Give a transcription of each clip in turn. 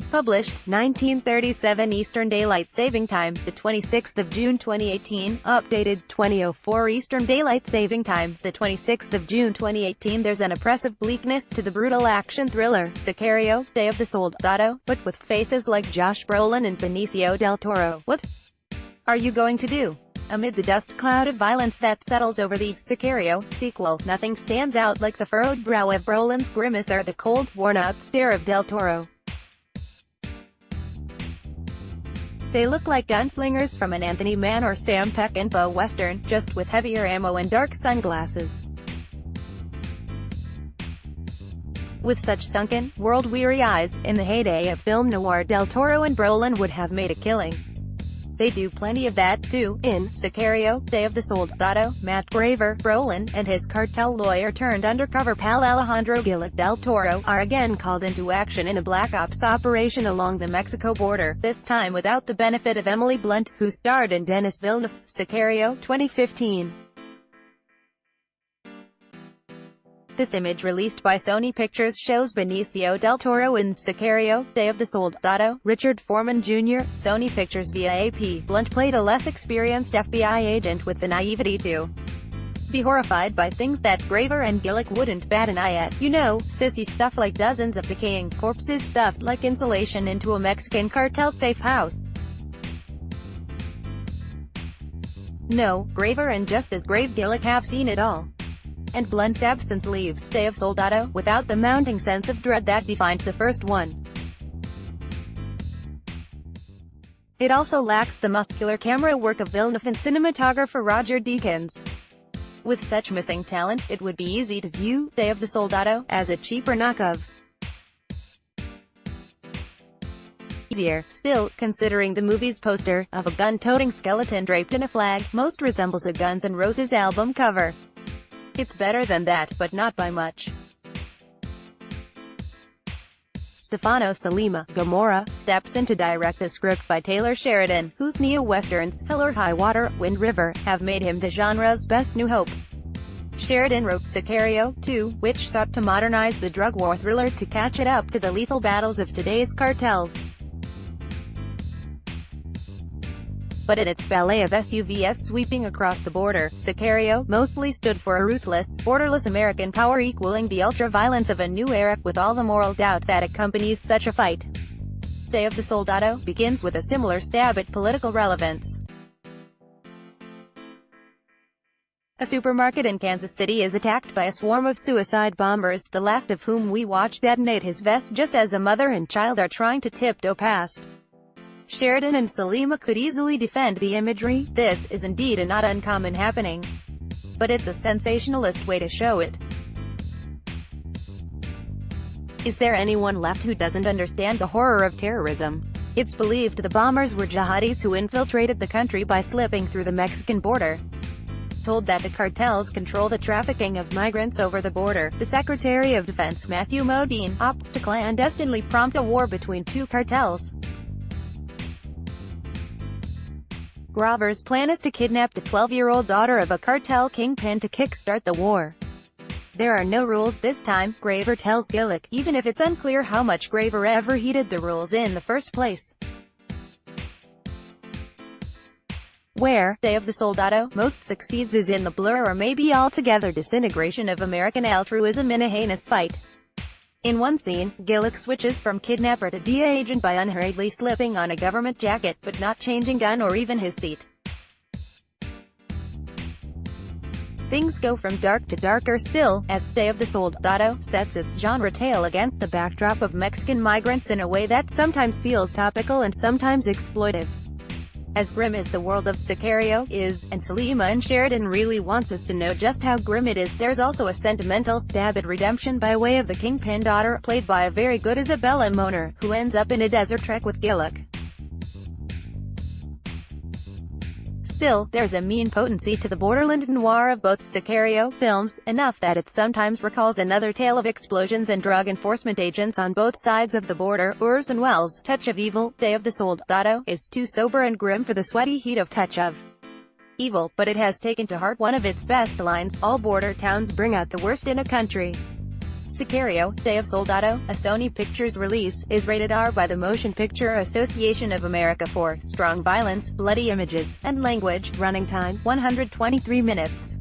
Published, 1937 Eastern Daylight Saving Time, the 26th of June 2018. Updated, 2004 Eastern Daylight Saving Time, the 26th of June 2018. There's an oppressive bleakness to the brutal action thriller, Sicario, Day of the Soldado, but with faces like Josh Brolin and Benicio del Toro. What are you going to do? Amid the dust cloud of violence that settles over the Sicario sequel, nothing stands out like the furrowed brow of Brolin's grimace or the cold, worn-out stare of del Toro. They look like gunslingers from an Anthony Mann or Sam Peckinpah western, just with heavier ammo and dark sunglasses. With such sunken, world-weary eyes, in the heyday of film noir, del Toro and Brolin would have made a killing. They do plenty of that, too, in Sicario, Day of the Soldado. Matt Braver, Brolin, and his cartel lawyer-turned-undercover pal Alejandro Gillick del Toro are again called into action in a black ops operation along the Mexico border, this time without the benefit of Emily Blunt, who starred in Denis Villeneuve's Sicario, 2015. This image, released by Sony Pictures, shows Benicio del Toro in Sicario, Day of the Soldado. Richard Foreman Jr., Sony Pictures via AP. Blunt played a less experienced FBI agent with the naivety to be horrified by things that Braver and Gillick wouldn't bat an eye at. You know, sissy stuff like dozens of decaying corpses stuffed like insulation into a Mexican cartel safe house. No, Braver and just as brave Gillick have seen it all. And Blunt's absence leaves Day of Soldado without the mounting sense of dread that defined the first one. It also lacks the muscular camera work of Villeneuve and cinematographer Roger Deakins. With such missing talent, it would be easy to view Day of the Soldado as a cheaper knockoff. Easier, still, considering the movie's poster, of a gun-toting skeleton draped in a flag, most resembles a Guns N' Roses album cover. It's better than that, but not by much. Stefano Sollima, Gomorrah, steps in to direct a script by Taylor Sheridan, whose neo-westerns, Hell or High Water, Wind River, have made him the genre's best new hope. Sheridan wrote Sicario, too, which sought to modernize the drug war thriller to catch it up to the lethal battles of today's cartels. But in its ballet of SUVs sweeping across the border, Sicario mostly stood for a ruthless, borderless American power equaling the ultra-violence of a new era, with all the moral doubt that accompanies such a fight. Day of the Soldado begins with a similar stab at political relevance. A supermarket in Kansas City is attacked by a swarm of suicide bombers, the last of whom we watch detonate his vest just as a mother and child are trying to tiptoe past. Sheridan and Sollima could easily defend the imagery. This is indeed a not uncommon happening. But it's a sensationalist way to show it. Is there anyone left who doesn't understand the horror of terrorism? It's believed the bombers were jihadis who infiltrated the country by slipping through the Mexican border. Told that the cartels control the trafficking of migrants over the border, the Secretary of Defense Matthew Modine opts to clandestinely prompt a war between two cartels. Graver's plan is to kidnap the 12-year-old daughter of a cartel kingpin to kickstart the war. There are no rules this time, Graver tells Gillick, even if it's unclear how much Graver ever heeded the rules in the first place. Where Day of the Soldado most succeeds is in the blur or maybe altogether disintegration of American altruism in a heinous fight. In one scene, Gillick switches from kidnapper to DEA agent by unhurriedly slipping on a government jacket, but not changing gun or even his seat. Things go from dark to darker still, as Day of the Soldado sets its genre tale against the backdrop of Mexican migrants in a way that sometimes feels topical and sometimes exploitive. As grim as the world of Sicario is, and Sollima and Sheridan really wants us to know just how grim it is, there's also a sentimental stab at redemption by way of the kingpin daughter, played by a very good Isabella Moner, who ends up in a desert trek with Gillick. Still, there's a mean potency to the borderland noir of both Sicario films, enough that it sometimes recalls another tale of explosions and drug enforcement agents on both sides of the border. Orson Welles' Touch of Evil, Day of the Soldado, is too sober and grim for the sweaty heat of Touch of Evil, but it has taken to heart one of its best lines, all border towns bring out the worst in a country. Sicario, Day of Soldado, a Sony Pictures release, is rated R by the Motion Picture Association of America for strong violence, bloody images, and language. Running time, 123 minutes.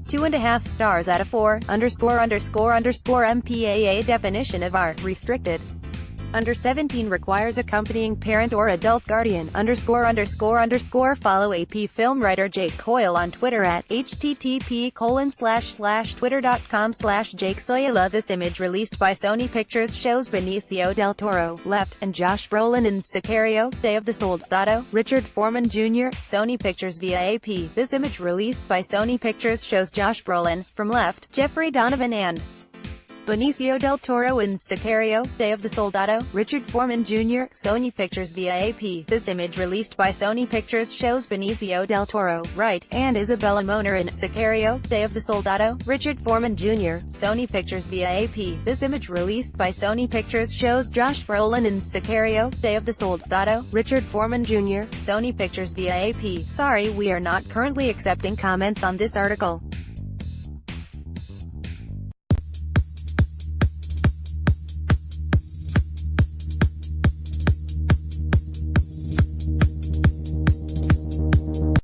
2.5 stars out of 4, MPAA definition of R, restricted. Under 17 requires accompanying parent or adult guardian, Follow AP film writer Jake Coyle on Twitter at http://twitter.com/Jake Soyla. This image released by Sony Pictures shows Benicio del Toro, left, and Josh Brolin in Sicario, Day of the Soldado, Richard Foreman Jr., Sony Pictures via AP. This image released by Sony Pictures shows Josh Brolin, from left, Jeffrey Donovan and Benicio del Toro in Sicario, Day of the Soldado, Richard Foreman Jr., Sony Pictures via AP. This image released by Sony Pictures shows Benicio del Toro, right, and Isabella Moner in Sicario, Day of the Soldado, Richard Foreman Jr., Sony Pictures via AP. This image released by Sony Pictures shows Josh Brolin in Sicario, Day of the Soldado, Richard Foreman Jr., Sony Pictures via AP. Sorry, we are not currently accepting comments on this article.